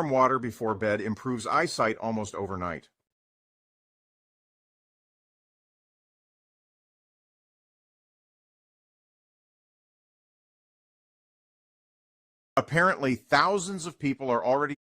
warm water before bed improves eyesight almost overnight. Apparently, thousands of people are already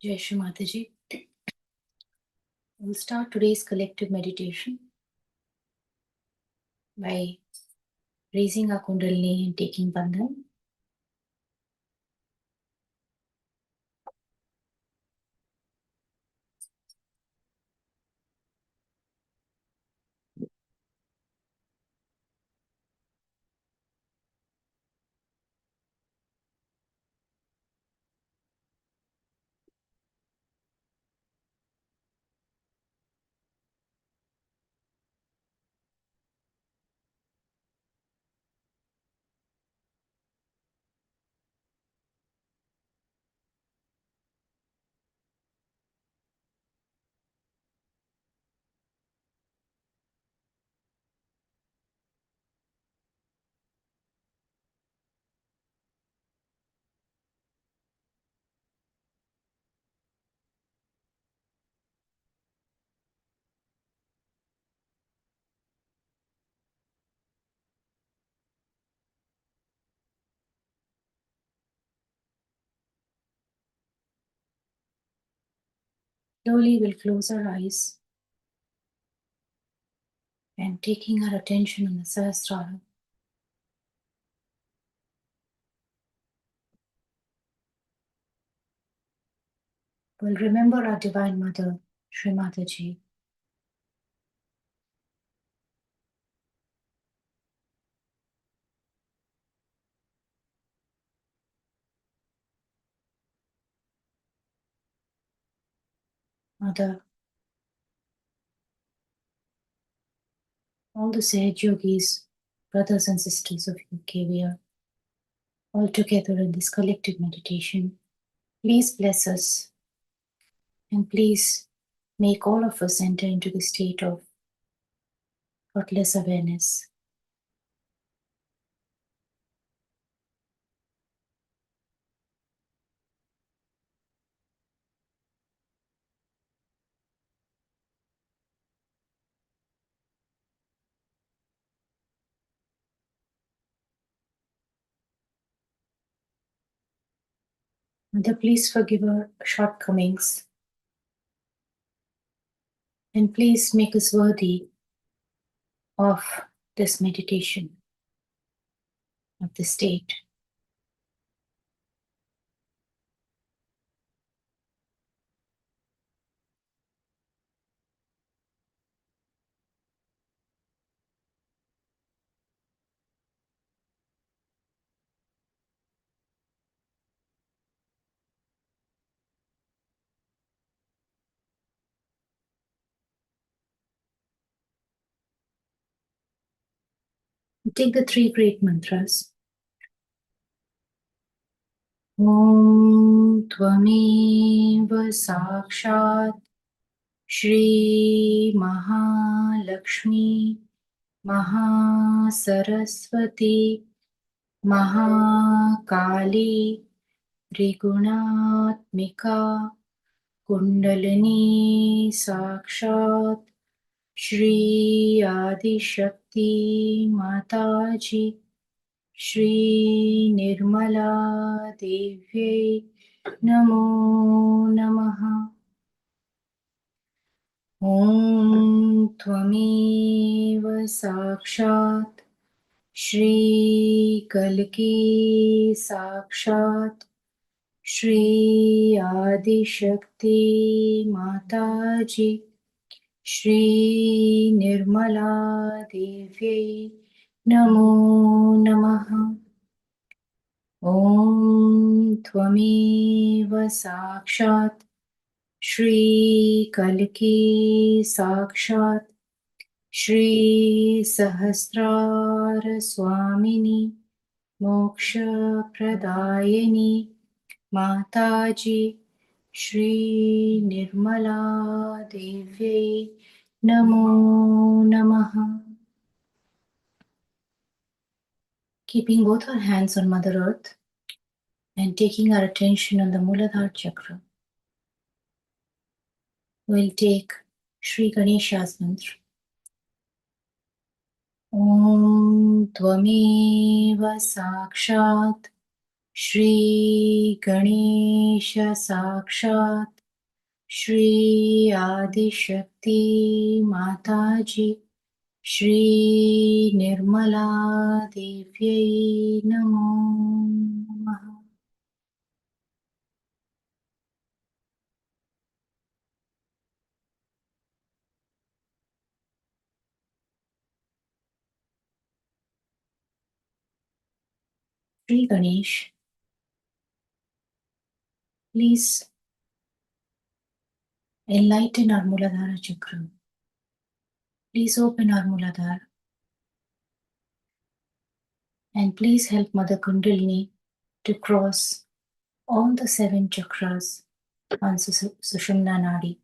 Jai Shri Mataji. We'll start today's collective meditation by raising our Kundalini and taking Bandhan. Slowly we'll close our eyes and taking our attention on the Sahasrara. We'll remember our Divine Mother, Shri Mataji. Mother, all the Sahaj Yogis, brothers and sisters of UK, we are all together in this collective meditation. Please bless us and please make all of us enter into the state of thoughtless awareness. Mother, please forgive our shortcomings and please make us worthy of this meditation, of this state. Take the three great mantras. Om Tvameva Sakshat Shri Mahalakshmi Mahasaraswati Mahakali Trigunatmika Kundalini Sakshat Shri Adi Shakti Mataji Shri Nirmala Devye Namo Namaha. Om Tvameva Sakshat Shri Kalki Sakshat Shri Adi Shakti Mataji Shri Nirmala Devye Namo Namaha. Om Tvameva Sakshat Shri Kalki Sakshat Shri Sahasrara Swamini Moksha Pradayani Mataji Shri Nirmala Devye Namo Namaha. Keeping both our hands on Mother Earth and taking our attention on the Muladhara Chakra, we'll take Shri Ganesha's mantra. Om Tvameva Sakshat Shri Ganesha Sakshat Shri Adi Shakti Mataji Shri Nirmala Devyai Namo Namaha. Shri Ganesh, please enlighten our Muladhara chakra. Please open our Muladhara. And please help Mother Kundalini to cross all the 7 chakras on Sushumna Nadi.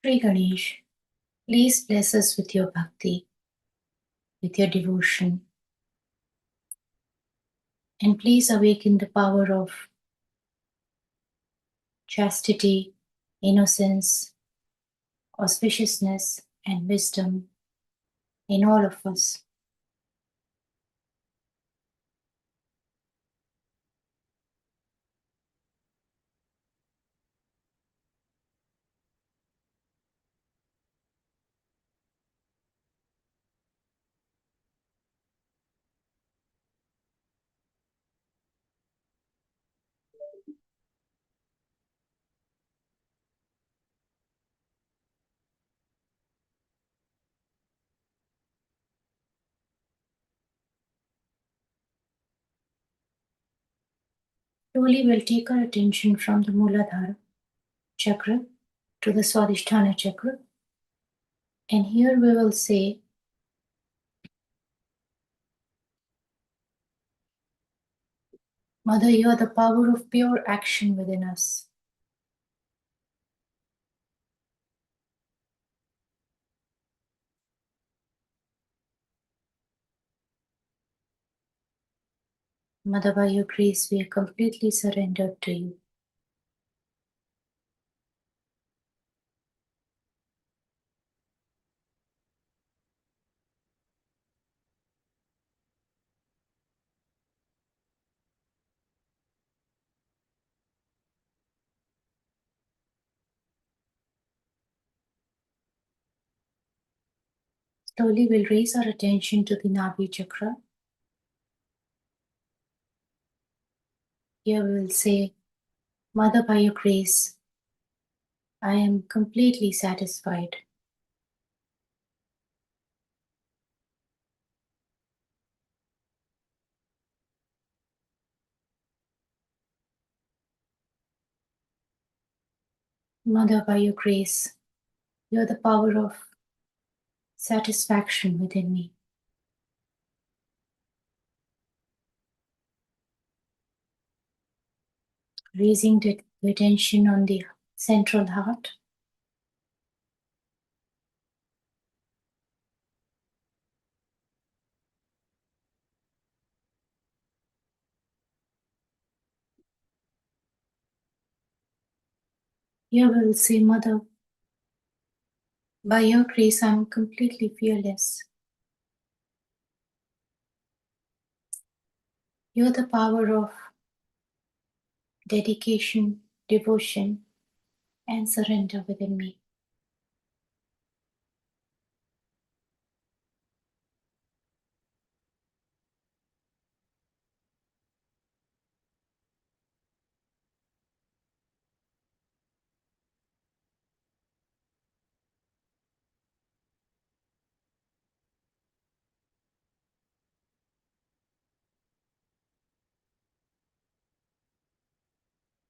Shri Ganesh, please bless us with your bhakti, with your devotion, and please awaken the power of chastity, innocence, auspiciousness, and wisdom in all of us. Slowly we'll take our attention from the Muladhara chakra to the Swadhisthana chakra. And here we will say, Mother, you are the power of pure action within us. Mother, by your grace, we are completely surrendered to you. Slowly we'll raise our attention to the Nabhi chakra. Here we will say, Mother, by your grace, I am completely satisfied. Mother, by your grace, you are the power of satisfaction within me. Raising the attention on the central heart. Here we will say, Mother, by your grace, I am completely fearless. You are the power of dedication, devotion, and surrender within me.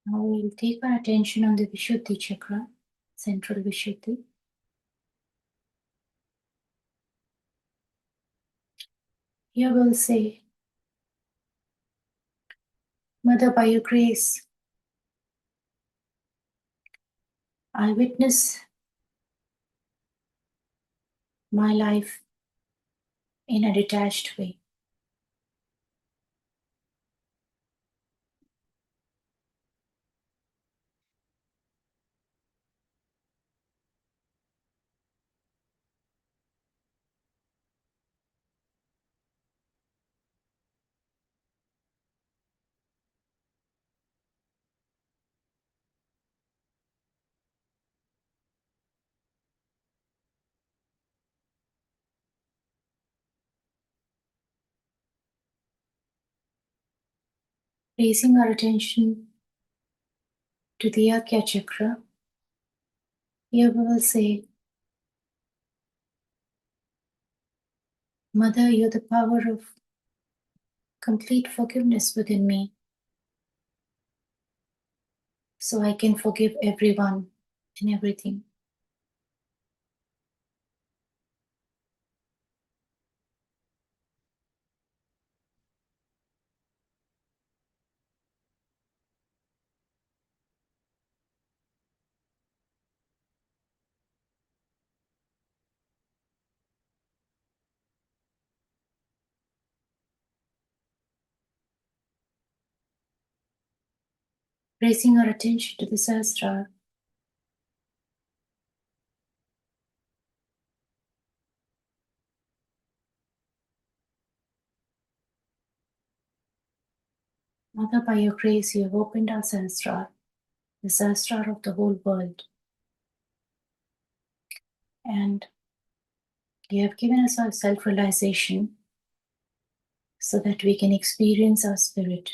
Now we will take our attention on the Vishuddhi chakra, central Vishuddhi. You will say, Mother, by your grace, I witness my life in a detached way. Raising our attention to the Akya chakra, here we will say, Mother, you're the power of complete forgiveness within me, so I can forgive everyone and everything. Raising our attention to the Sahasrara, Mother, by your grace, you have opened our Sahasrara, the Sahasrara of the whole world, and you have given us our self-realization so that we can experience our spirit.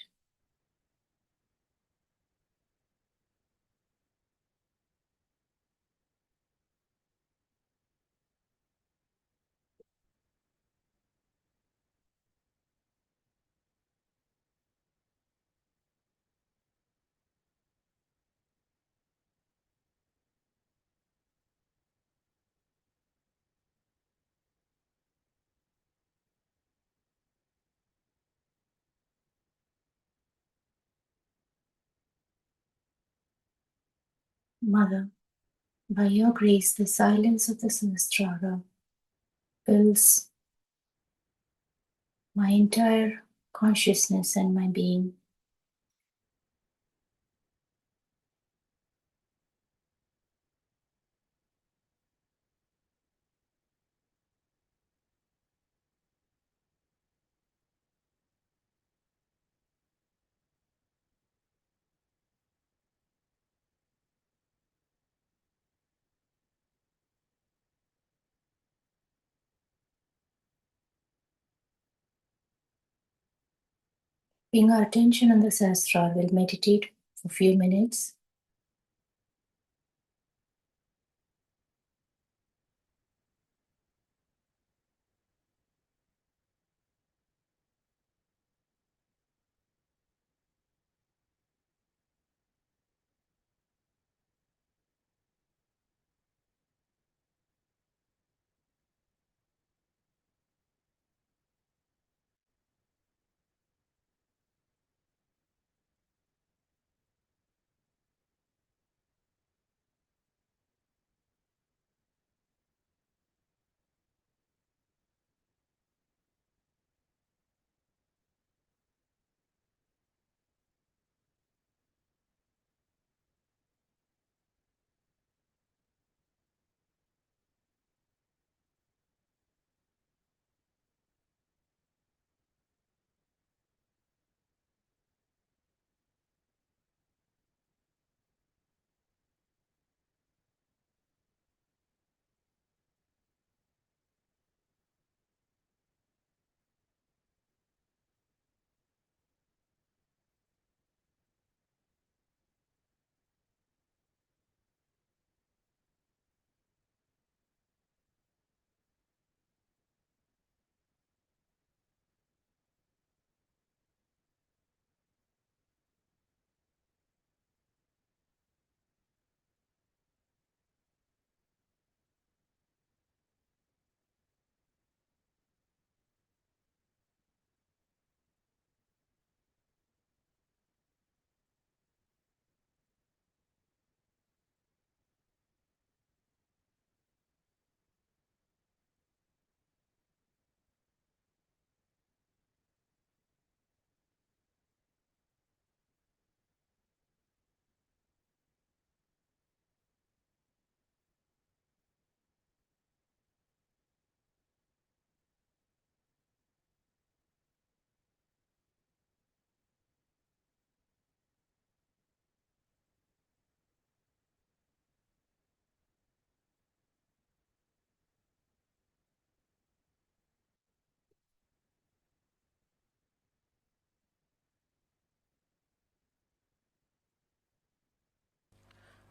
Mother, by your grace, the silence of the Sahasrara fills my entire consciousness and my being. Paying our attention on the Sahasrara, we'll meditate for a few minutes.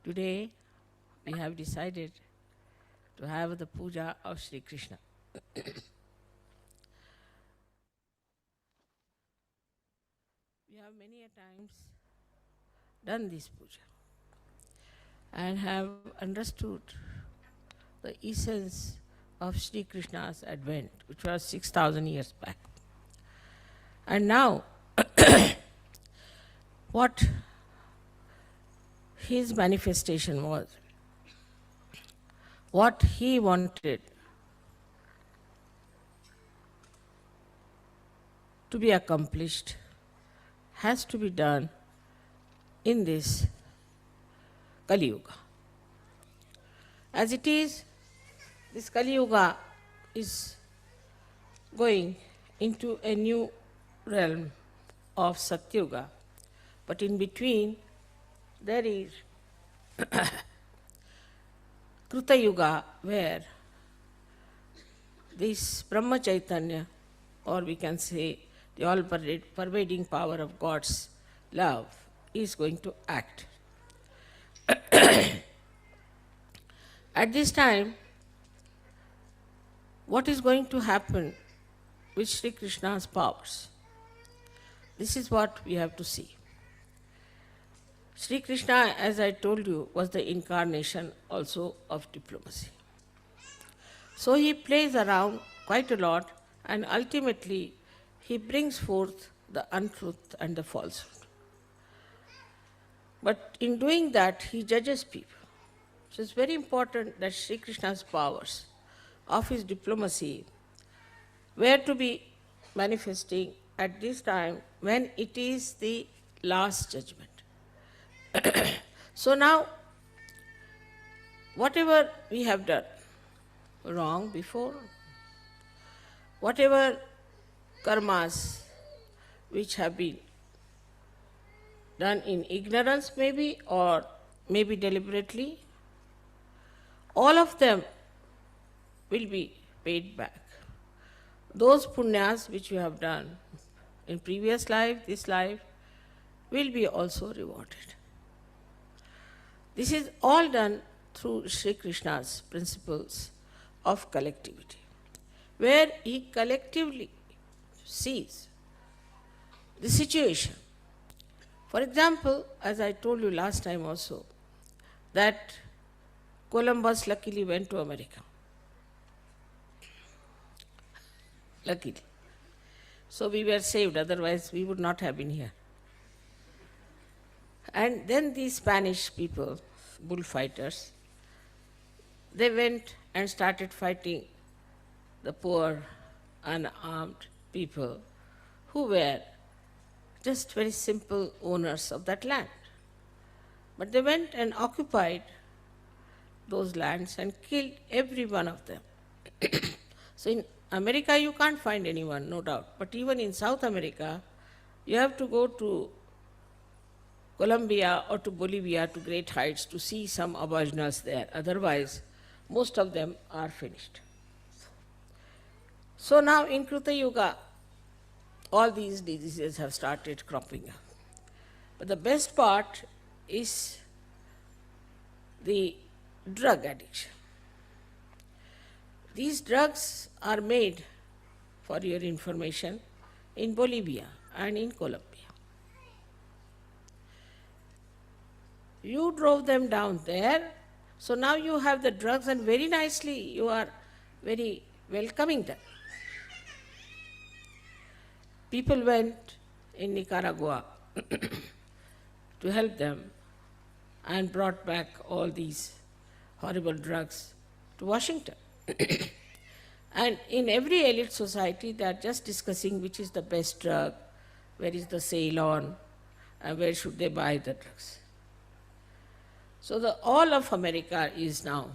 Today we have decided to have the puja of Sri Krishna. We have many a times done this puja and have understood the essence of Sri Krishna's advent, which was 6,000 years back. And now, what his manifestation was, what he wanted to be accomplished, has to be done in this Kali Yuga. As it is, this Kali Yuga is going into a new realm of Satyuga, but in between there is Kruta Yuga, where this Brahma Chaitanya, or we can say the all-pervading power of God's love, is going to act. At this time, what is going to happen with Sri Krishna's powers? This is what we have to see. Sri Krishna, as I told you, was the incarnation also of diplomacy. So he plays around quite a lot, and ultimately he brings forth the untruth and the falsehood. But in doing that, he judges people. So it's very important that Sri Krishna's powers of his diplomacy were to be manifesting at this time when it is the last judgment. So now, whatever we have done wrong before, whatever karmas which have been done in ignorance maybe, or maybe deliberately, all of them will be paid back. Those punyas which you have done in previous life, this life, will be also rewarded. This is all done through Sri Krishna's principles of collectivity, where he collectively sees the situation. For example, as I told you last time also, that Columbus luckily went to America. Luckily. So we were saved, otherwise we would not have been here. And then these Spanish people, bullfighters, they went and started fighting the poor, unarmed people who were just very simple owners of that land. But they went and occupied those lands and killed every one of them. So in America you can't find anyone, no doubt. But even in South America, you have to go to Colombia or to Bolivia, to great heights, to see some aboriginals there. Otherwise, most of them are finished. So now in Kruta Yuga, all these diseases have started cropping up. But the best part is the drug addiction. These drugs are made, for your information, in Bolivia and in Colombia. You drove them down there, so now you have the drugs, and very nicely you are very welcoming them. People went in Nicaragua to help them and brought back all these horrible drugs to Washington. And in every elite society, they are just discussing which is the best drug, where is the sale on, and where should they buy the drugs. So all of America is now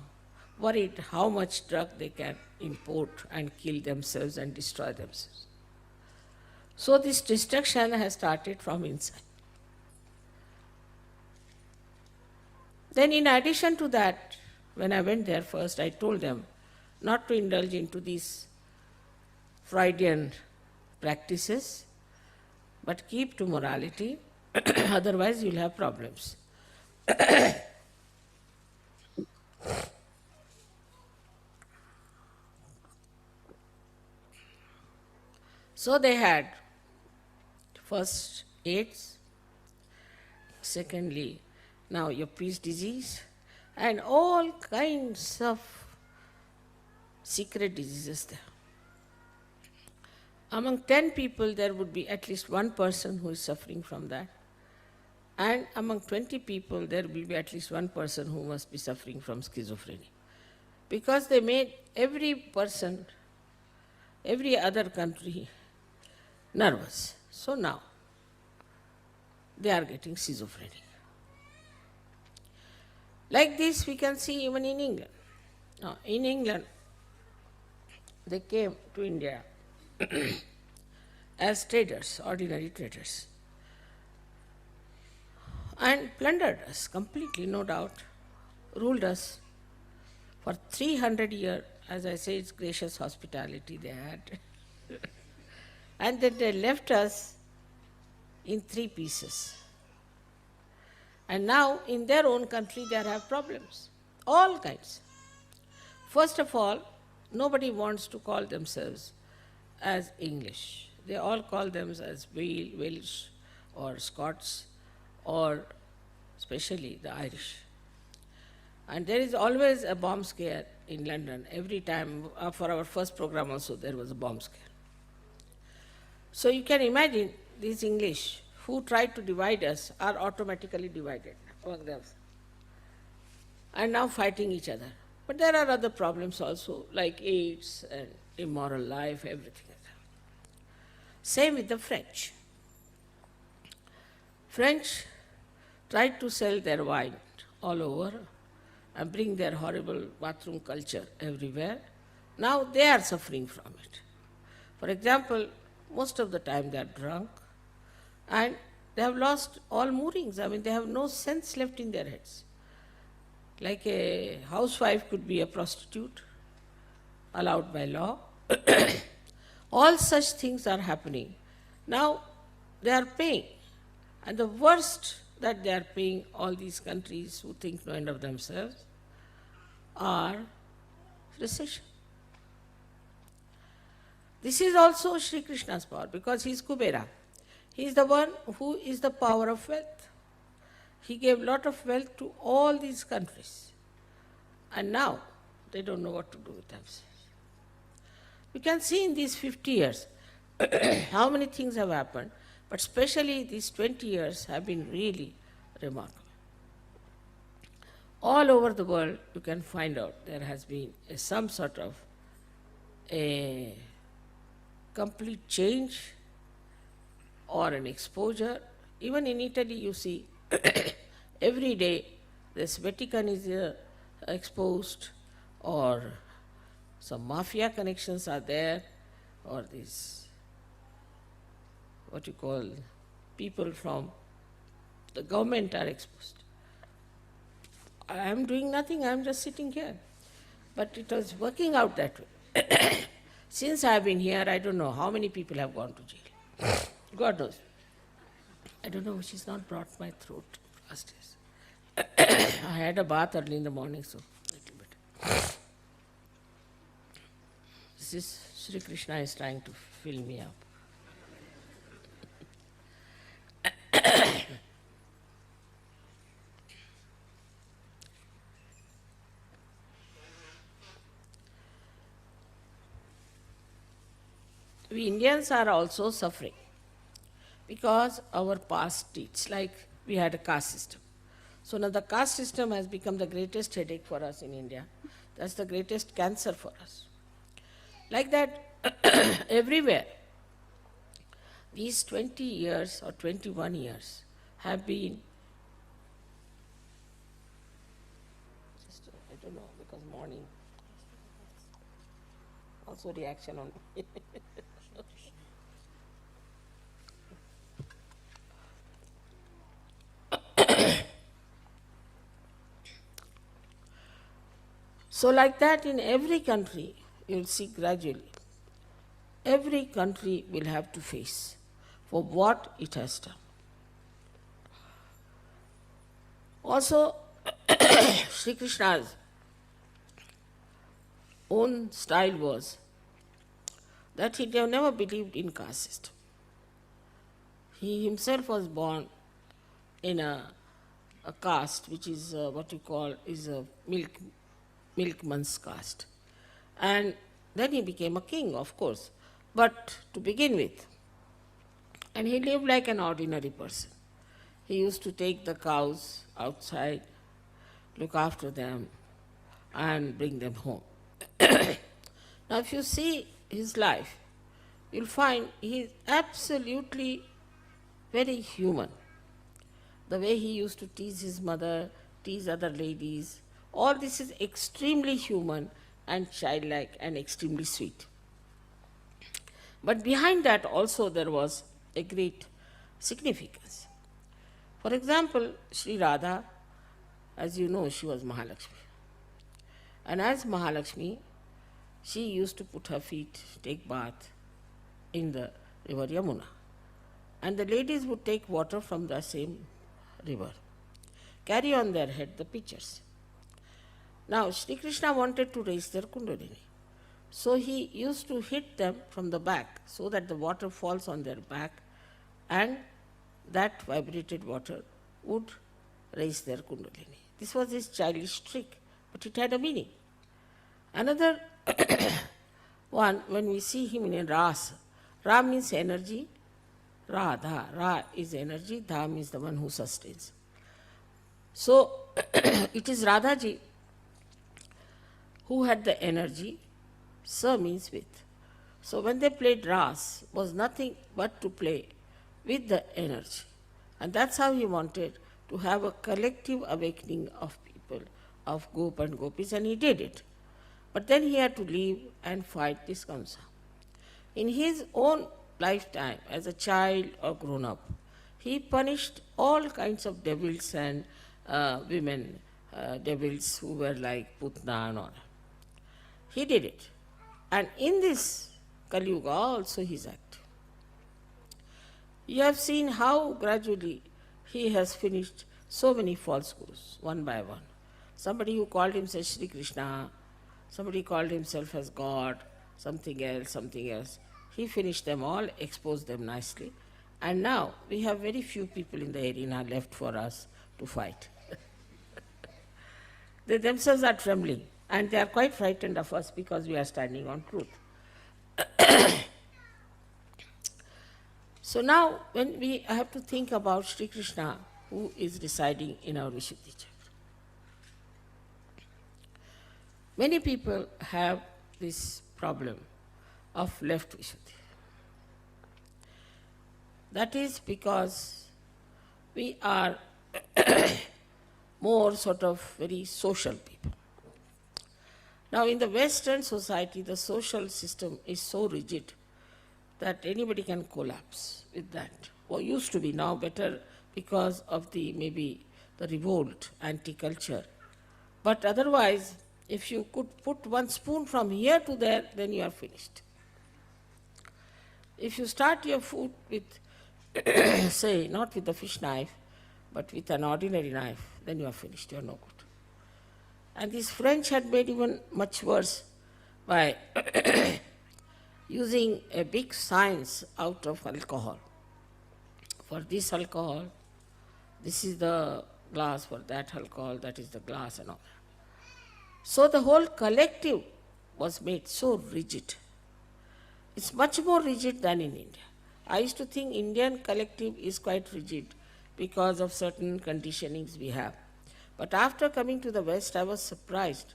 worried how much drug they can import and kill themselves and destroy themselves. So this destruction has started from inside. Then in addition to that, when I went there first, I told them not to indulge into these Freudian practices, but keep to morality, otherwise you'll have problems. So they had first AIDS, secondly, now your peace disease, and all kinds of secret diseases there. Among 10 people, there would be at least one person who is suffering from that. And among 20 people, there will be at least one person who must be suffering from schizophrenia. Because they made every person, every other country nervous. So now, they are getting schizophrenia. Like this, we can see even in England. Now, in England, they came to India as traders, ordinary traders, and plundered us completely, no doubt, ruled us for 300 years. As I say, it's gracious hospitality they had. And then they left us in 3 pieces. And now, in their own country, they have problems, all kinds. First of all, nobody wants to call themselves as English. They all call themselves as Welsh or Scots, or especially the Irish. And there is always a bomb scare in London. Every time, for our first program also, there was a bomb scare. So you can imagine these English who tried to divide us are automatically divided among them, and now fighting each other. But there are other problems also, like AIDS and immoral life, everything. Same with the French. French tried to sell their wine all over and bring their horrible bathroom culture everywhere. Now they are suffering from it. For example, most of the time they are drunk and they have lost all moorings. I mean, they have no sense left in their heads. Like a housewife could be a prostitute, allowed by law. All such things are happening. Now they are paying. And the worst that they are paying, all these countries who think no end of themselves, are recession. This is also Sri Krishna's power, because he is Kubera. He is the one who is the power of wealth. He gave lot of wealth to all these countries. And now they don't know what to do with themselves. You can see in these 50 years how many things have happened, but especially these 20 years have been really remarkable. All over the world, you can find out there has been some sort of a complete change or an exposure. Even in Italy, you see, every day this Vatican is exposed, or some mafia connections are there, or these, what you call, people from the government are exposed. I am doing nothing, I am just sitting here. But it was working out that way. Since I have been here, I don't know how many people have gone to jail. God knows. I don't know which is not brought my throat last days. I had a bath early in the morning, so a little bit. This is Sri Krishna is trying to fill me up. We Indians are also suffering because our past deeds, like we had a caste system. So now the caste system has become the greatest headache for us in India. That's the greatest cancer for us. Like that, everywhere, these 20 years or 21 years have been, I don't know, because morning, also reaction on me. So like that, in every country, you will see gradually, every country will have to face for what it has done. Also, Sri Krishna's own style was that he never believed in caste system. He himself was born in a caste which is what you call is a milkman's caste. And then he became a king, of course, but to begin with. And he lived like an ordinary person. He used to take the cows outside, look after them, and bring them home. Now, if you see his life, you'll find he is absolutely very human. The way he used to tease his mother, tease other ladies, all this is extremely human and childlike and extremely sweet. But behind that also there was a great significance. For example, Sri Radha, as you know, she was Mahalakshmi. And as Mahalakshmi, she used to put her feet, take bath in the river Yamuna. And the ladies would take water from the same river, carry on their head the pitchers. Now, Sri Krishna wanted to raise their kundalini. So he used to hit them from the back so that the water falls on their back and that vibrated water would raise their kundalini. This was his childish trick, but it had a meaning. Another one, when we see him in a ras, Ra means energy, Radha, Ra is energy, Dha means the one who sustains. So it is Radhaji who had the energy, Sa means with. So when they played Ras, was nothing but to play with the energy. And that's how he wanted to have a collective awakening of people, of Gop and Gopis, and he did it. But then he had to leave and fight this Kamsa. In his own lifetime, as a child or grown up, he punished all kinds of devils and women, devils who were like Putna and all. He did it. And in this Kali Yuga also he is active. You have seen how gradually he has finished so many false gurus, one by one. Somebody who called himself Sri Krishna, somebody called himself as God, something else. He finished them all, exposed them nicely. And now we have very few people in the arena left for us to fight. They themselves are trembling and they are quite frightened of us because we are standing on truth. So now when we have to think about Sri Krishna who is residing in our Vishuddhi Chakra. Many people have this problem of left Vishuddhi. That is because we are more sort of very social people. Now in the Western society, the social system is so rigid that anybody can collapse with that. Or used to be, now better because of the maybe the revolt, anti-culture. But otherwise, if you could put one spoon from here to there, then you are finished. If you start your food with, say, not with the fish knife, but with an ordinary knife, then you are finished, you are no good. And these French had made even much worse by using a big science out of alcohol. For this alcohol, this is the glass, for that alcohol, that is the glass and all. So the whole collective was made so rigid. It's much more rigid than in India. I used to think Indian collective is quite rigid because of certain conditionings we have. But after coming to the West, I was surprised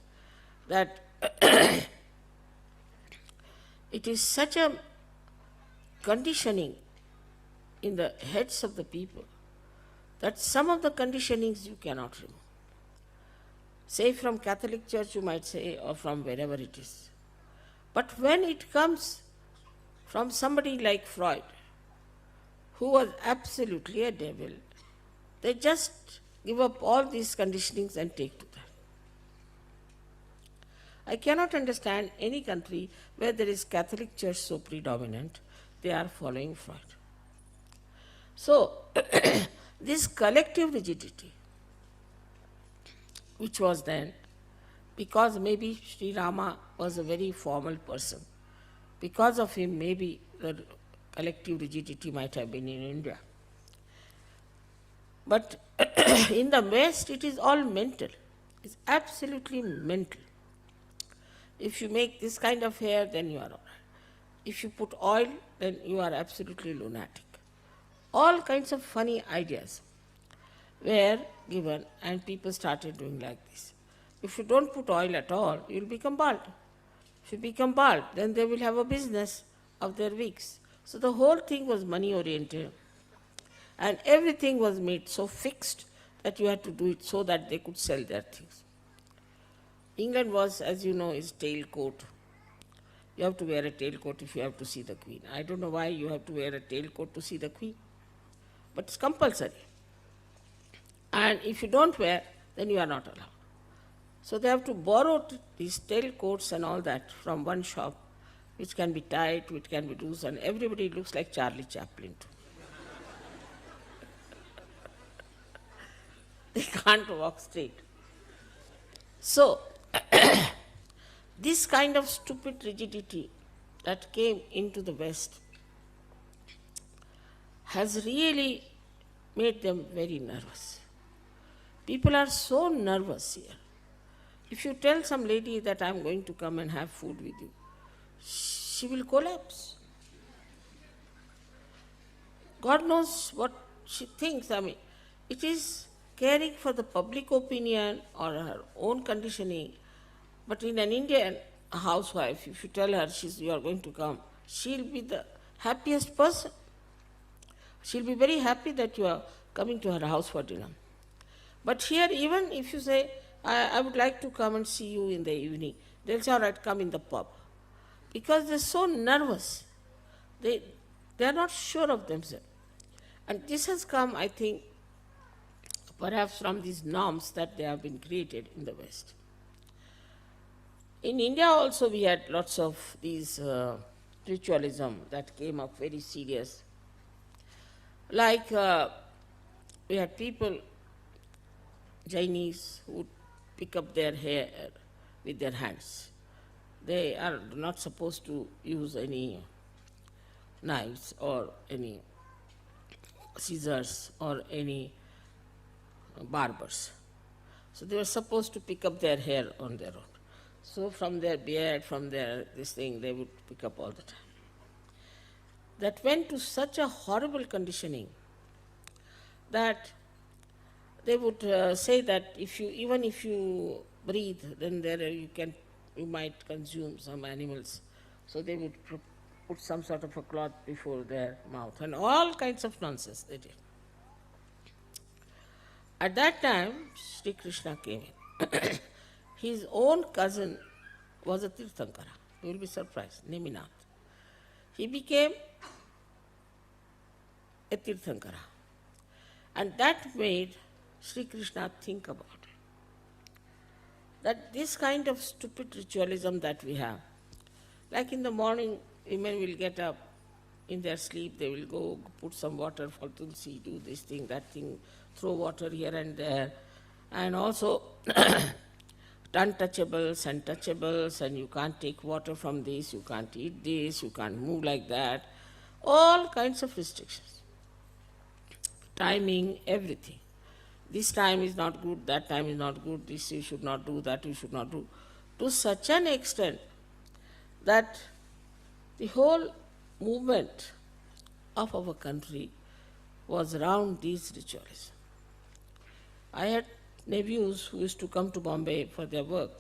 that it is such a conditioning in the heads of the people that some of the conditionings you cannot remove. Say from Catholic Church you might say, or from wherever it is. But when it comes from somebody like Freud, who was absolutely a devil, they just give up all these conditionings and take to that. I cannot understand any country where there is Catholic Church so predominant, they are following Freud. So, this collective rigidity, which was then, because maybe Sri Rama was a very formal person, Because of him, maybe the collective rigidity might have been in India. But in the West, it is all mental. It's absolutely mental. If you make this kind of hair, then you are all right. If you put oil, then you are absolutely lunatic. All kinds of funny ideas were given, and people started doing like this. If you don't put oil at all, you'll become bald. If you become bald, then they will have a business of their wigs. So the whole thing was money oriented. And everything was made so fixed that you had to do it so that they could sell their things. England was, as you know, is tailcoat. You have to wear a tailcoat if you have to see the Queen. I don't know why you have to wear a tailcoat to see the Queen, but it's compulsory. And if you don't wear, then you are not allowed. So they have to borrow these tailcoats and all that from one shop, which can be tight, which can be loose, and everybody looks like Charlie Chaplin too. They can't walk straight. So, this kind of stupid rigidity that came into the West has really made them very nervous. People are so nervous here. If you tell some lady that I'm going to come and have food with you, she will collapse. God knows what she thinks. I mean, it is caring for the public opinion or her own conditioning. But in an Indian housewife, if you tell her you are going to come, she'll be the happiest person. She'll be very happy that you are coming to her house for dinner. But here, even if you say, I would like to come and see you in the evening, they'll say, all right, come in the pub. Because they're so nervous. They are not sure of themselves. And this has come, I think, perhaps from these norms that they have been created in the West. In India also we had lots of these ritualism that came up very serious. Like we had people, Jainis, who would pick up their hair with their hands. They are not supposed to use any knives or any scissors or any barbers. So they were supposed to pick up their hair on their own. So from their beard, from their this thing, they would pick up all the time. That went to such a horrible conditioning that they would say that even if you breathe, then you might consume some animals. So they would put some sort of a cloth before their mouth, and all kinds of nonsense they did. At that time, Sri Krishna came in. His own cousin was a Tirthankara. You will be surprised, Neminath. He became a Tirthankara. And that made Sri Krishna think about it. That this kind of stupid ritualism that we have, like in the morning, women will get up in their sleep, they will go put some water for Tulsi, do this thing, that thing, throw water here and there, and also untouchables and touchables, and you can't take water from this, you can't eat this, you can't move like that, all kinds of restrictions. Timing, everything. This time is not good, that time is not good, this you should not do, that you should not do. To such an extent that the whole movement of our country was around these rituals. I had nephews who used to come to Bombay for their work.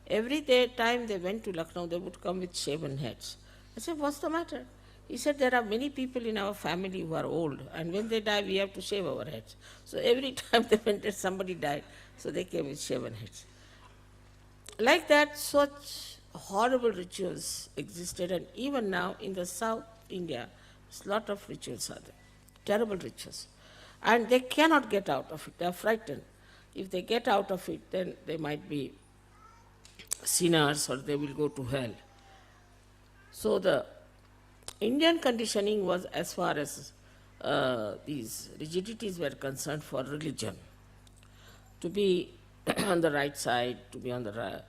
Every time they went to Lucknow, they would come with shaven heads. I said, what's the matter? He said, there are many people in our family who are old, and when they die, we have to shave our heads. So every time they went there, somebody died, so they came with shaven heads. Like that, such horrible rituals existed, and even now in the South India, a lot of rituals are there, terrible rituals. And they cannot get out of it, they are frightened. If they get out of it, then they might be sinners or they will go to hell. So the Indian conditioning was, as far as these rigidities were concerned, for religion. To be on the right side, to be on the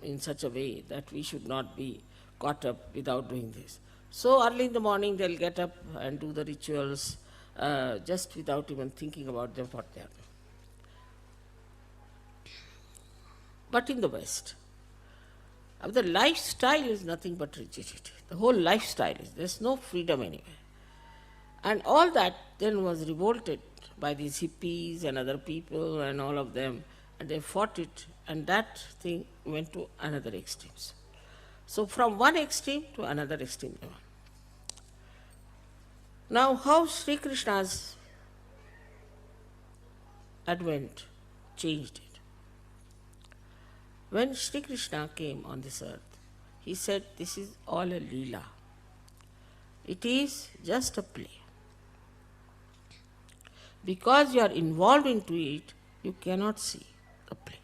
in such a way that we should not be caught up without doing this. So early in the morning they'll get up and do the rituals just without even thinking about them what they are doing. But in the West, the lifestyle is nothing but rigidity. The whole lifestyle is, there's no freedom anywhere. And all that then was revolted by these hippies and other people and all of them, and they fought it, and that thing went to another extremes. So from one extreme to another extreme. Now how Sri Krishna's advent changed it. When Sri Krishna came on this earth, he said, this is all a leela. It is just a play. Because you are involved into it, you cannot see the play.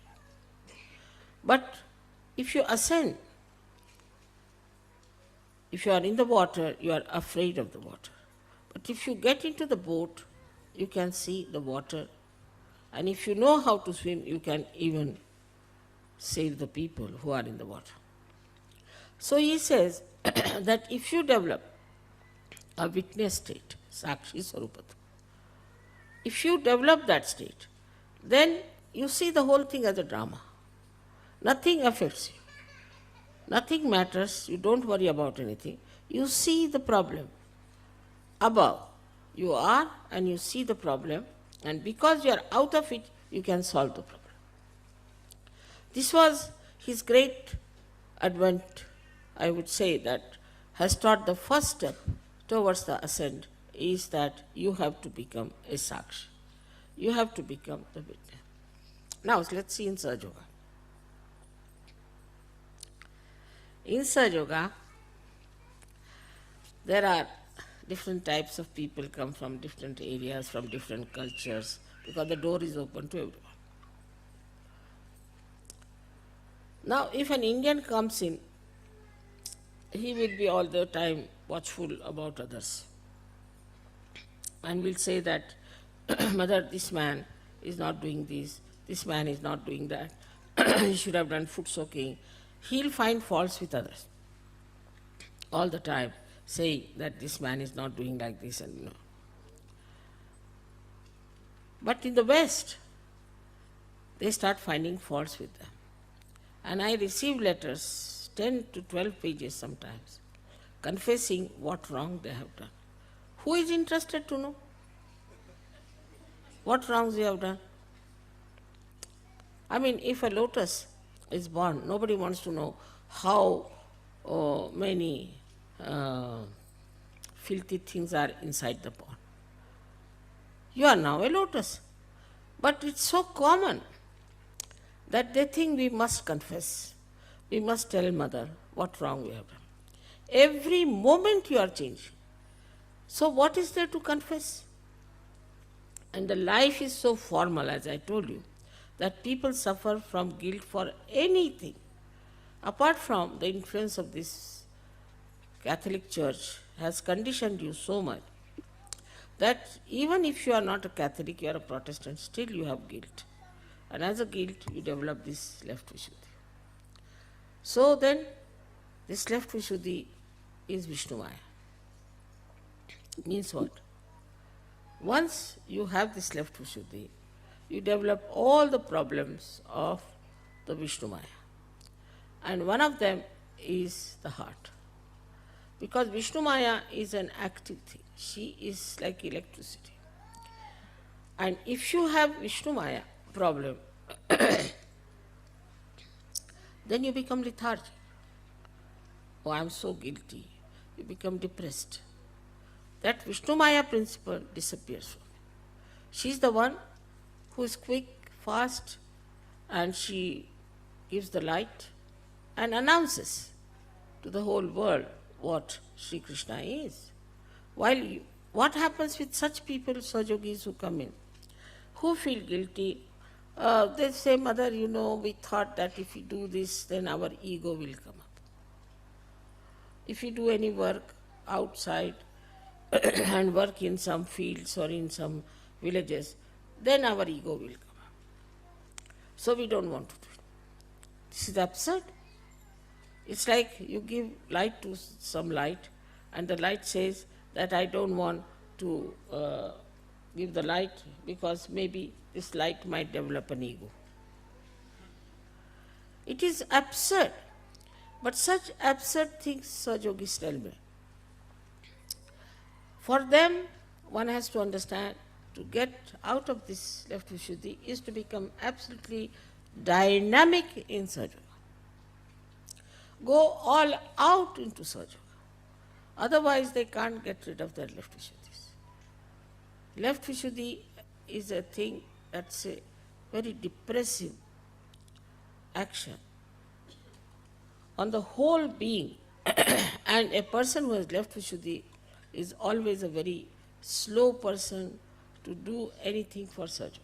But if you ascend, if you are in the water, you are afraid of the water. But if you get into the boat, you can see the water. And if you know how to swim, you can even save the people who are in the water. So he says that if you develop a witness state, Sakshi Swarupata, if you develop that state, then you see the whole thing as a drama. Nothing affects you. Nothing matters. You don't worry about anything. You see the problem above. You are and you see the problem, and because you are out of it, you can solve the problem. This was his great advent, I would say, that has taught the first step towards the ascent is that you have to become a Sakshi. You have to become the witness. Now let's see in Sahaja Yoga. In Sahaja Yoga, there are different types of people come from different areas, from different cultures, because the door is open to everyone. Now, if an Indian comes in, he will be all the time watchful about others and will say that, Mother, this man is not doing this man is not doing that, he should have done foot soaking. He'll find faults with others all the time, saying that this man is not doing like this and But in the West, they start finding faults with them. And I receive letters, 10 to 12 pages sometimes, confessing what wrong they have done. Who is interested to know what wrongs they have done? I mean, if a lotus is born, nobody wants to know how many filthy things are inside the pond. You are now a lotus. But it's so common that they think we must confess. We must tell Mother what wrong we have done. Every moment you are changing. So what is there to confess? And the life is so formal, as I told you, that people suffer from guilt for anything. Apart from the influence of this Catholic Church has conditioned you so much that even if you are not a Catholic, you are a Protestant, still you have guilt. And as a guilt, you develop this left Vishuddhi. So then, this left Vishuddhi is Vishnu-maya. Means what? Once you have this left Vishuddhi, you develop all the problems of the Vishnu-maya. And one of them is the heart. Because Vishnu-maya is an active thing. She is like electricity. And if you have Vishnu-maya problem, then you become lethargic. Oh, I am so guilty. You become depressed. That Vishnu-maya principle disappears from you. She is the one who is quick, fast, and she gives the light and announces to the whole world what Sri Krishna is. While what happens with such people, Sahajogis who come in, who feel guilty, they say, Mother, we thought that if we do this, then our ego will come up. If we do any work outside and work in some fields or in some villages, then our ego will come up. So we don't want to do it. This is absurd. It's like you give light to some light, and the light says that I don't want to give the light because maybe this light might develop an ego. It is absurd, but such absurd things Saj Yogis tell me. For them, one has to understand to get out of this left Vishuddhi is to become absolutely dynamic in Saja. Go all out into Saja. Otherwise, they can't get rid of their left Vishuddhis. Left Vishuddhi is a thing that's a very depressive action on the whole being. And a person who has left Vishuddhi is always a very slow person to do anything for Saja.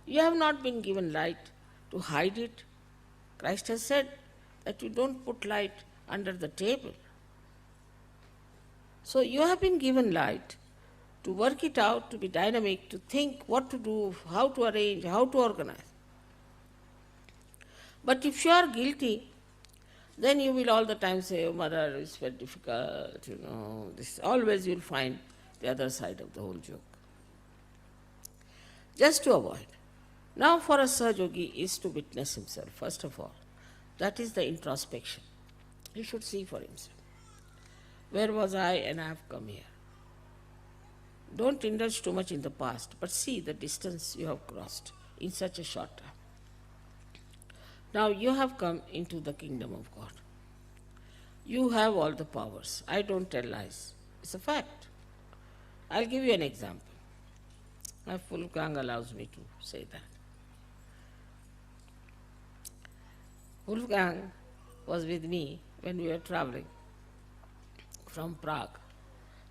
You have not been given light to hide it. Christ has said that you don't put light under the table. So you have been given light to work it out, to be dynamic, to think what to do, how to arrange, how to organize. But if you are guilty, then you will all the time say, oh, mother, it's very difficult, this. Always you will find the other side of the whole joke. Just to avoid. Now for a Sahajogi is to witness himself, first of all. That is the introspection. He should see for himself. Where was I and I have come here? Don't indulge too much in the past, but see the distance you have crossed in such a short time. Now you have come into the kingdom of God. You have all the powers. I don't tell lies. It's a fact. I'll give you an example. My full gang allows me to say that. Wolfgang was with me when we were traveling from Prague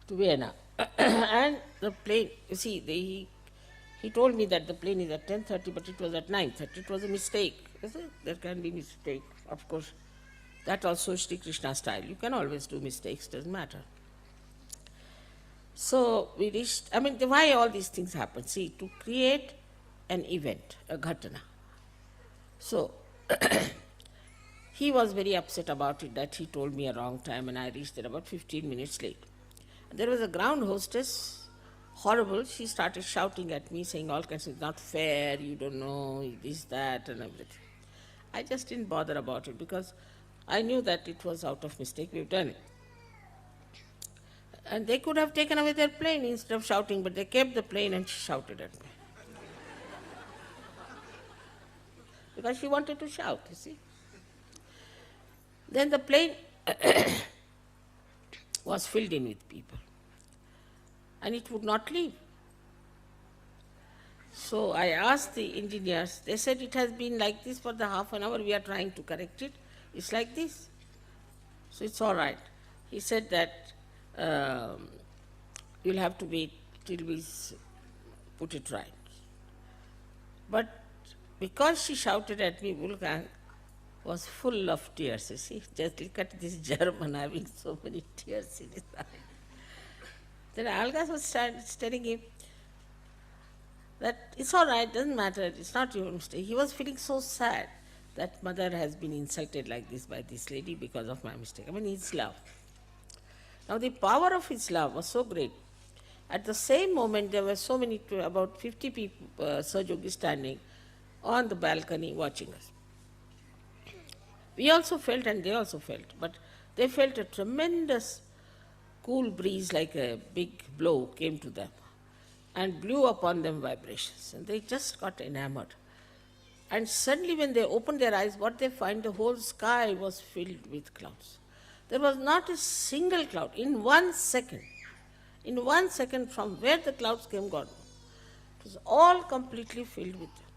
to Vienna. And the plane, you see, he told me that the plane is at 10:30, but it was at 9:30. It was a mistake. There can be mistake, of course. That also is Sri Krishna style. You can always do mistakes, doesn't matter. So we reached, why all these things happen? See, to create an event, a ghatana. So he was very upset about it, that he told me a wrong time and I reached there about 15 minutes late. There was a ground hostess, horrible. She started shouting at me, saying all kinds of, it's not fair, you don't know, this, that, and everything. I just didn't bother about it because I knew that it was out of mistake, we've done it. And they could have taken away their plane instead of shouting, but they kept the plane and she shouted at me. Because she wanted to shout, you see. Then the plane was filled in with people. And it would not leave. So I asked the engineers, they said it has been like this for the half an hour, we are trying to correct it. It's like this. So it's all right. He said that you'll have to wait till we put it right. But because she shouted at me, Wolfgang was full of tears, you see. Just look at this German having so many tears in his eyes. Then Alga was telling him that it's all right, doesn't matter, it's not your mistake. He was feeling so sad that mother has been insulted like this by this lady because of my mistake. His love. Now the power of his love was so great. At the same moment, there were so many, about 50 people, Sahajogi standing on the balcony watching us. We also felt and they also felt, but they felt a tremendous cool breeze like a big blow came to them and blew upon them vibrations, and they just got enamored. And suddenly when they opened their eyes, what they find, the whole sky was filled with clouds. There was not a single cloud. In 1 second from where the clouds came, God, it was all completely filled with them.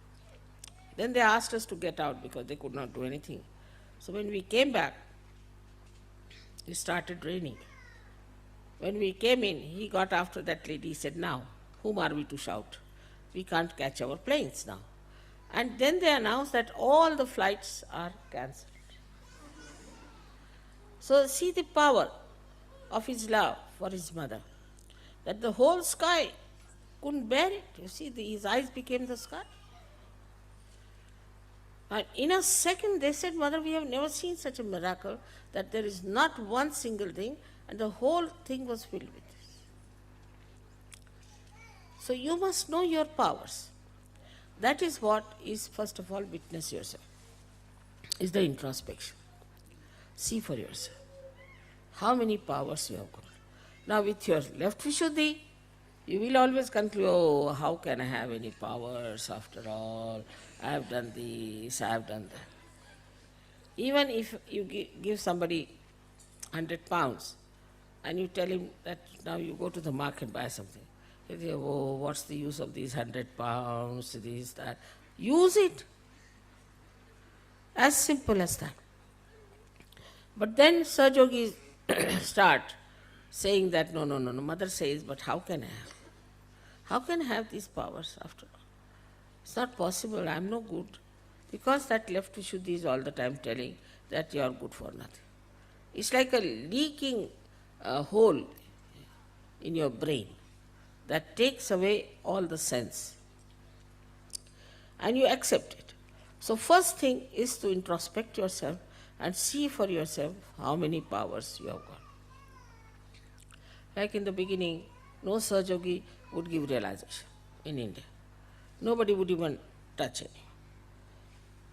Then they asked us to get out because they could not do anything. So when we came back, it started raining. When we came in, he got after that lady, he said, now, whom are we to shout? We can't catch our planes now. And then they announced that all the flights are cancelled. So see the power of his love for his mother, that the whole sky couldn't bear it. You see, his eyes became the sky. And in a second, they said, Mother, we have never seen such a miracle that there is not one single thing, and the whole thing was filled with this. So you must know your powers. That is what is, first of all, witness yourself, is the introspection. See for yourself how many powers you have got. Now with your left Vishuddhi, you will always conclude, oh, how can I have any powers after all? I have done this, I have done that. Even if you give somebody 100 pounds and you tell him that now you go to the market and buy something, he say, oh, what's the use of these 100 pounds, this, that. Use it. As simple as that. But then Sahaja start saying that, no, Mother says, but how can I have? How can I have these powers after all? It's not possible, I'm no good. Because that left Vishuddhi is all the time telling that you are good for nothing. It's like a leaking hole in your brain that takes away all the sense. And you accept it. So first thing is to introspect yourself and see for yourself how many powers you have got. Like in the beginning, no Sahaja would give realization in India. Nobody would even touch any.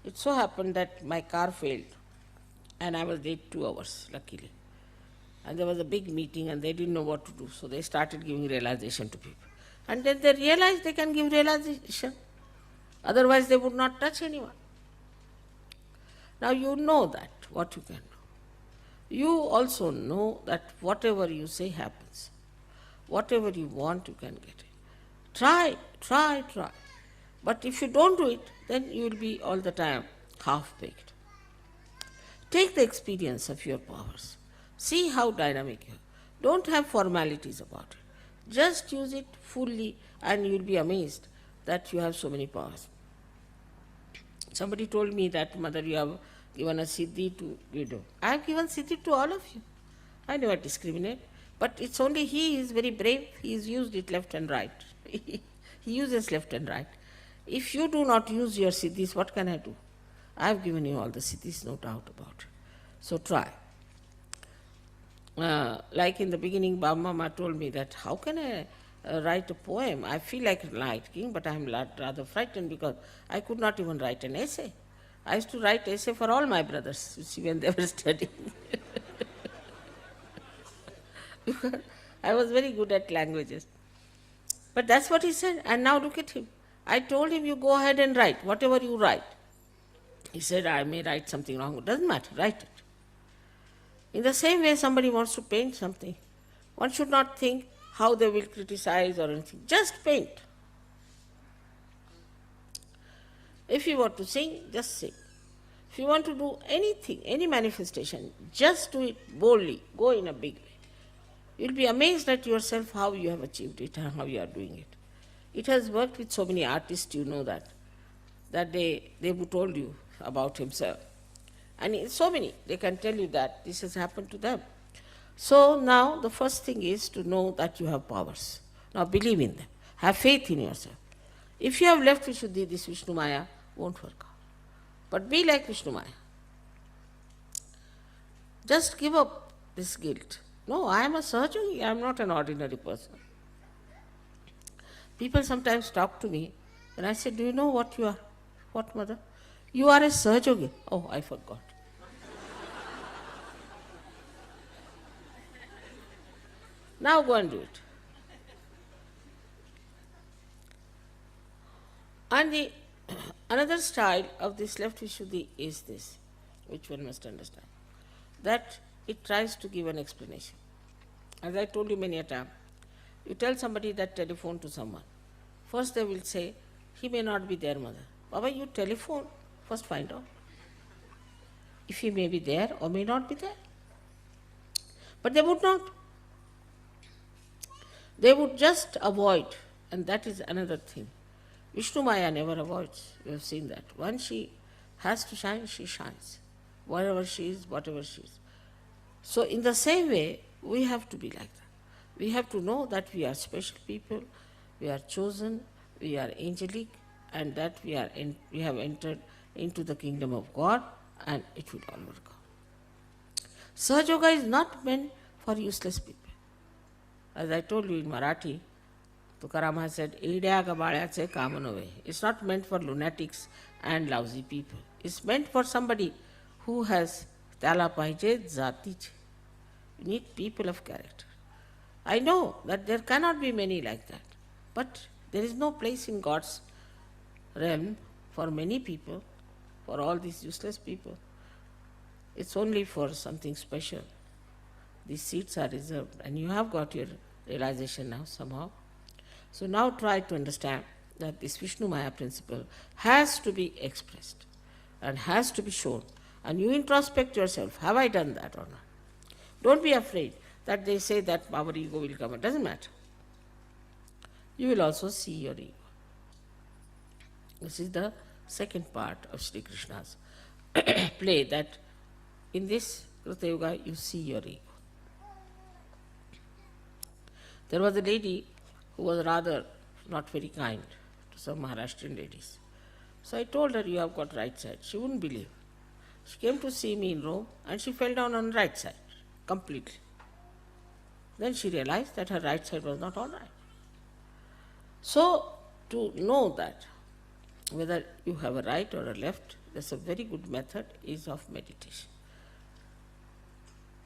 It so happened that my car failed and I was late 2 hours, luckily. And there was a big meeting and they didn't know what to do, so they started giving realization to people. And then they realized they can give realization. Otherwise they would not touch anyone. Now you know that, what you can do. You also know that whatever you say happens. Whatever you want, you can get it. Try. But if you don't do it, then you will be all the time half-baked. Take the experience of your powers. See how dynamic you are. Don't have formalities about it. Just use it fully and you will be amazed that you have so many powers. Somebody told me that, Mother, you have given a siddhi to widow. I have given siddhi to all of you. I never discriminate. But it's only he is very brave. He has used it left and right. He uses left and right. If you do not use your siddhis, what can I do? I have given you all the siddhis, no doubt about it. So try. Like in the beginning, Baba Mama told me that how can I write a poem? I feel like writing, but I am rather frightened because I could not even write an essay. I used to write essay for all my brothers, you see, when they were studying. Because I was very good at languages. But that's what he said, and now look at him. I told him, you go ahead and write, whatever you write. He said, I may write something wrong. It doesn't matter, write it. In the same way, somebody wants to paint something. One should not think how they will criticize or anything. Just paint. If you want to sing, just sing. If you want to do anything, any manifestation, just do it boldly. Go in a big way. You'll be amazed at yourself how you have achieved it and how you are doing it. It has worked with so many artists, you know that they told you about himself. And so many, they can tell you that this has happened to them. So now the first thing is to know that you have powers. Now believe in them. Have faith in yourself. If you have left Vishuddhi, this Vishnu Maya won't work out. But be like Vishnu Maya. Just give up this guilt. No, I am a Sahaja, I am not an ordinary person. People sometimes talk to me and I say, do you know what you are? What, Mother? You are a Sahaja. Oh, I forgot. Now go and do it. And another style of this left Vishuddhi is this, which one must understand, that it tries to give an explanation. As I told you many a time, you tell somebody that telephone to someone. First they will say, he may not be there, Mother. Baba, you telephone, first find out if he may be there or may not be there. But they would not. They would just avoid, and that is another thing. Vishnu Maya never avoids, you have seen that. Once she has to shine, she shines. Wherever she is, whatever she is. So in the same way, we have to be like that. We have to know that we are special people, we are chosen, we are angelic, and that we have entered into the kingdom of God, and it will all work out. Sahaja Yoga is not meant for useless people. As I told you in Marathi, Tukaram has said, "Edya gabaळ्याचे काम नव्हे." It's not meant for lunatics and lousy people. It's meant for somebody who has त्याला पाहिजे जातीचे. You need people of character. I know that there cannot be many like that, but there is no place in God's realm for many people, for all these useless people. It's only for something special. These seats are reserved, and you have got your realization now somehow. So now try to understand that this Vishnu Maya principle has to be expressed and has to be shown. And you introspect yourself, have I done that or not? Don't be afraid that they say that our ego will come. It doesn't matter. You will also see your ego. This is the second part of Sri Krishna's play, that in this Krita Yuga you see your ego. There was a lady who was rather not very kind to some Maharashtrian ladies. So I told her, you have got right side. She wouldn't believe. She came to see me in Rome and she fell down on right side completely. Then she realized that her right side was not all right. So to know that whether you have a right or a left, that's a very good method, is of meditation.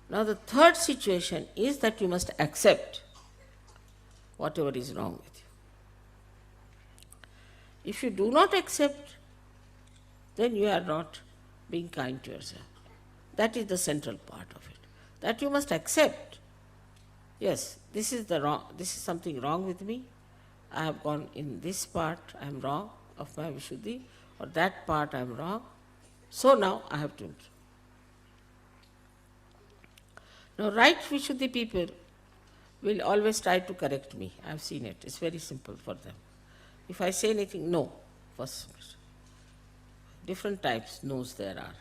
Now the third situation is that you must accept whatever is wrong with you. If you do not accept, then you are not being kind to yourself. That is the central part of it. That you must accept. Yes, this is something wrong with me. I have gone in this part, I am wrong of my Vishuddhi, or that part I am wrong. So now I have to improve. Now right Vishuddhi people will always try to correct me. I have seen it. It's very simple for them. If I say anything, no. First, different types no's there are.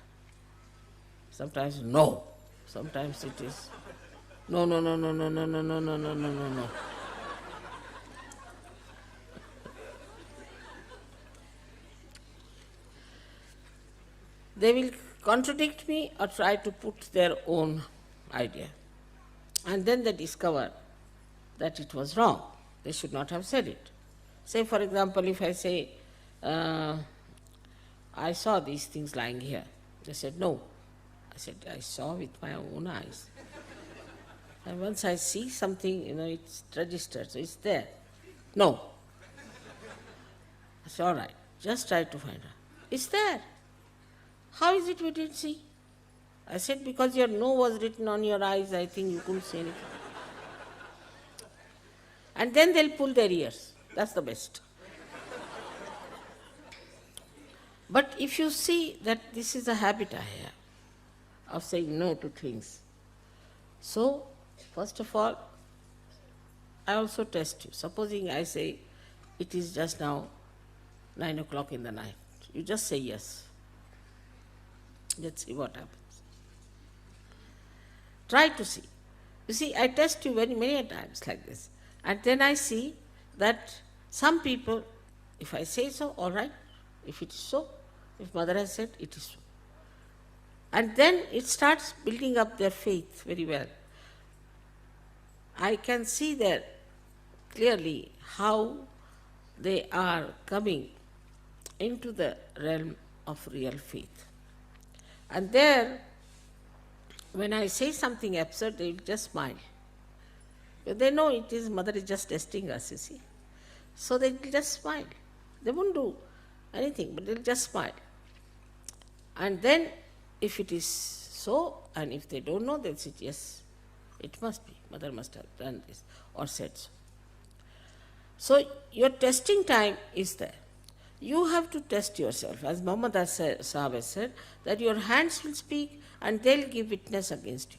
Sometimes no. Sometimes it is no, no, no, no, no, no, no, no, no, no, no, no, no. They will contradict me or try to put their own idea. And then they discover that it was wrong. They should not have said it. Say, for example, if I say, I saw these things lying here. They said, no. I said, I saw with my own eyes. And once I see something, it's registered, so it's there. No. I said, all right, just try to find out. It's there. How is it we didn't see? I said, because your no was written on your eyes, I think you couldn't see anything. And then they'll pull their ears. That's the best. But if you see that this is a habit I have of saying no to things, so first of all, I also test you. Supposing I say, it is just now 9 o'clock in the night. You just say yes. Let's see what happens. Try to see. You see, I test you many times like this. And then I see that some people, if I say so, all right. If it is so, if Mother has said, it is so. And then it starts building up their faith very well. I can see there clearly how they are coming into the realm of real faith. And there, when I say something absurd, they will just smile. They know it is, Mother is just testing us, you see. So they will just smile. They won't do anything, but they'll just smile. And then, if it is so, and if they don't know, they'll say, yes, it must be. Mother must have done this or said so. So your testing time is there. You have to test yourself. As Muhammad Sahib has said, that your hands will speak and they'll give witness against you.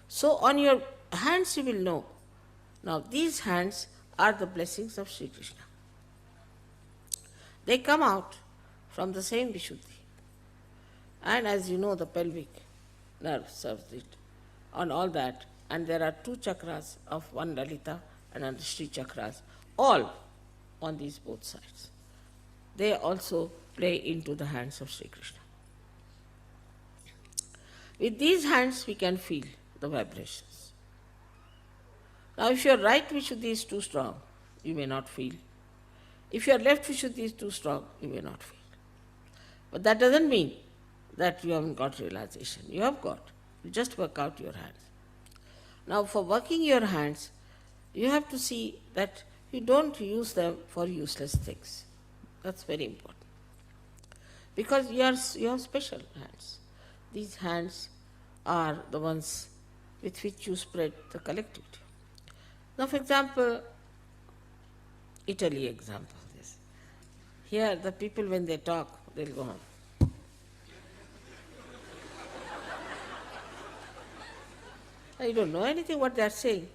So on your hands you will know. Now these hands are the blessings of Sri Krishna. They come out from the same Vishuddhi. And as you know, the pelvic nerve serves it on all that. And there are 2 chakras of one Lalita and Sri chakras, all on these both sides. They also play into the hands of Sri Krishna. With these hands, we can feel the vibrations. Now, if your right Vishuddhi is too strong, you may not feel. If your left Vishuddhi is too strong, you may not feel. But that doesn't mean that you haven't got realization. You have got. You just work out your hands. Now, for working your hands, you have to see that you don't use them for useless things. That's very important. Because you have special hands. These hands are the ones with which you spread the collectivity. Now, for example, Italy example. This. Here, the people when they talk, they'll go on. I don't know anything what they are saying.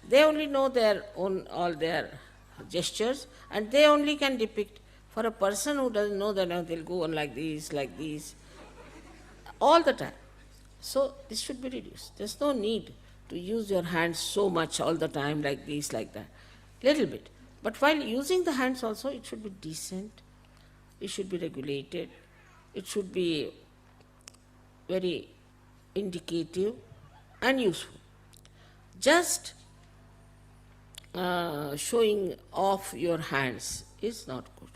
They only know their own, all their gestures, and they only can depict. For a person who doesn't know that, now they'll go on like this, all the time. So this should be reduced. There's no need to use your hands so much all the time, like this, like that. Little bit. But while using the hands also, it should be decent, it should be regulated, it should be very indicative and useful. Just showing off your hands is not good.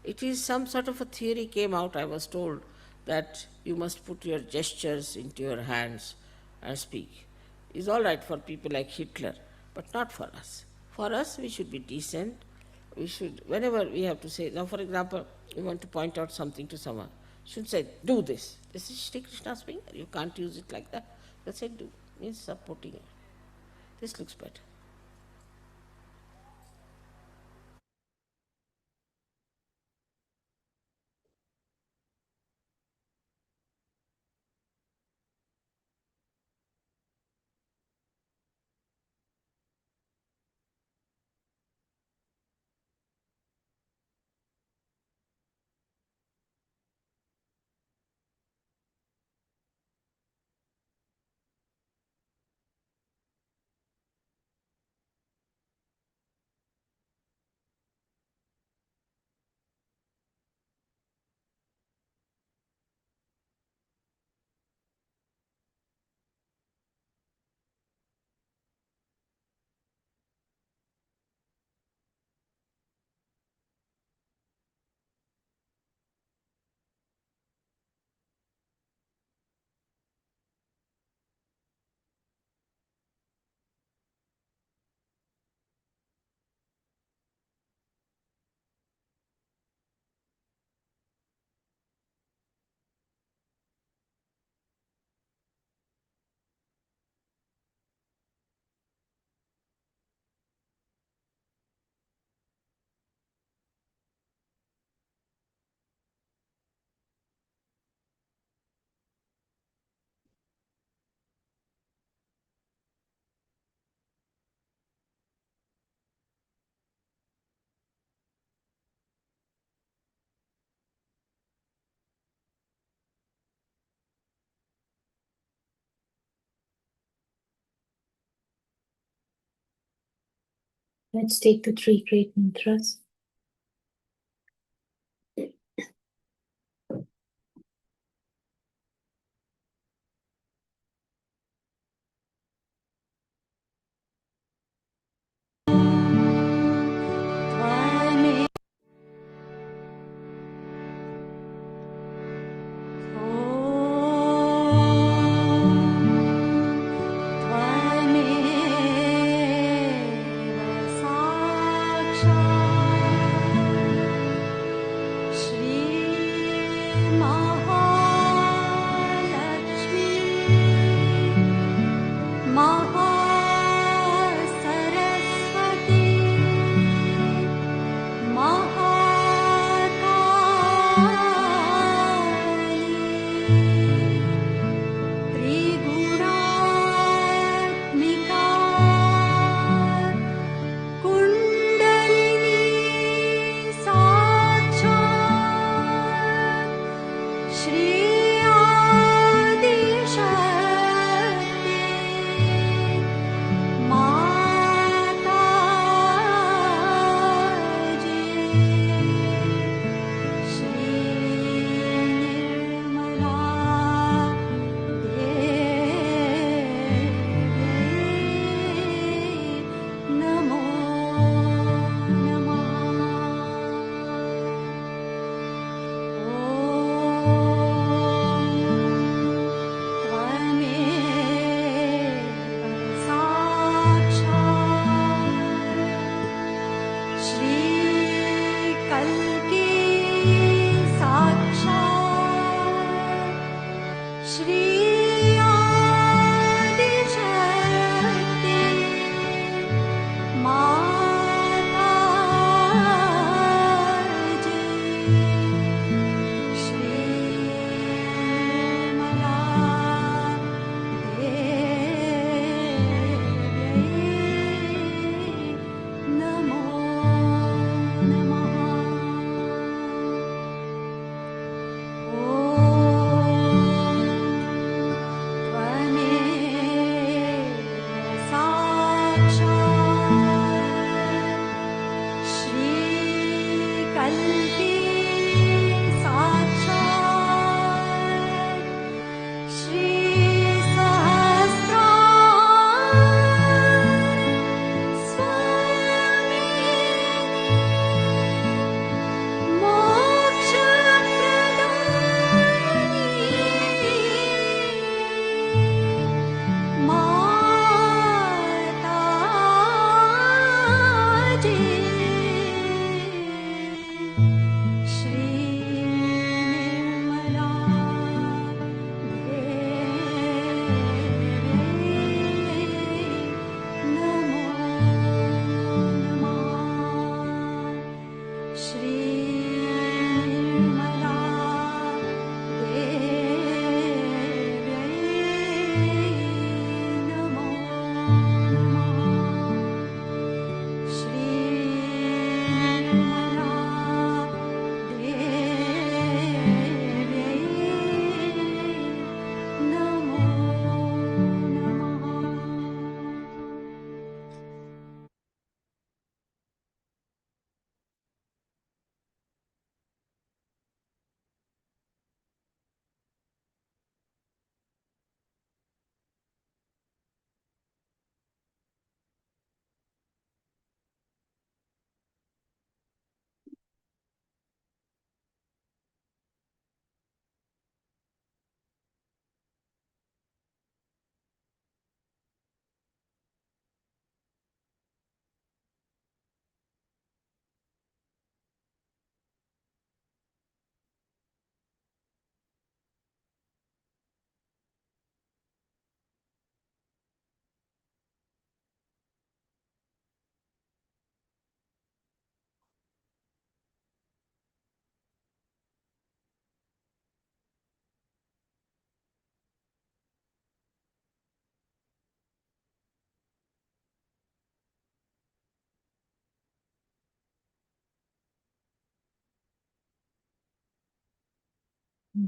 It is some sort of a theory came out, I was told, that you must put your gestures into your hands and speak. It's all right for people like Hitler, but not for us. For us, we should be decent. We should, whenever we have to say, now for example, you want to point out something to someone, you should say, do this. This is Sri Krishna's finger. You can't use it like that. You say, do, means supporting it. This looks better. Let's take the three great mantras. Sakshat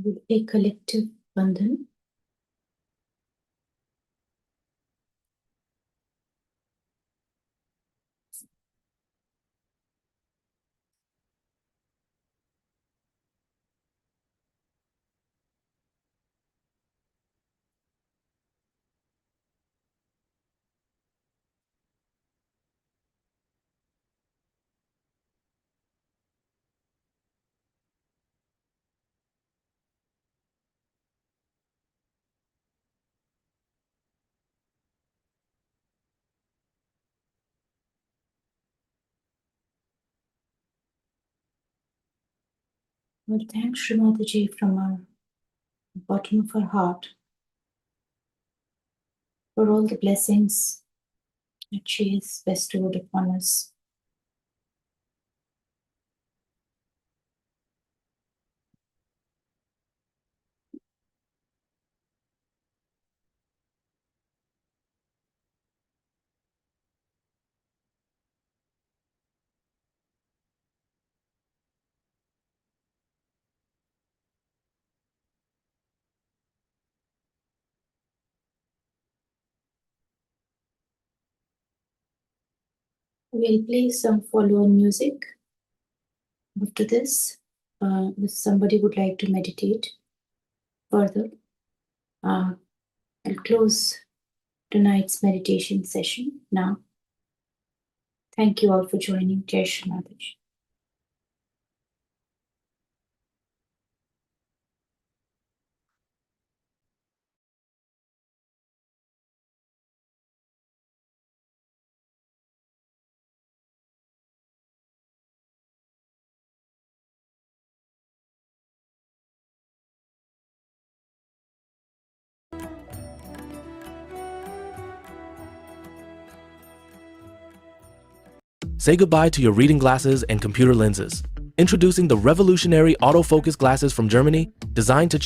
With a collective bandhan. Well, thanks Srimataji from our bottom of our heart for all the blessings that she has bestowed upon us. We'll play some follow-on music. After this, if somebody would like to meditate further, I'll close tonight's meditation session now. Thank you all for joining. Jai Shri Mataji. Say goodbye to your reading glasses and computer lenses. Introducing the revolutionary autofocus glasses from Germany, designed to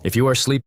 If you are sleep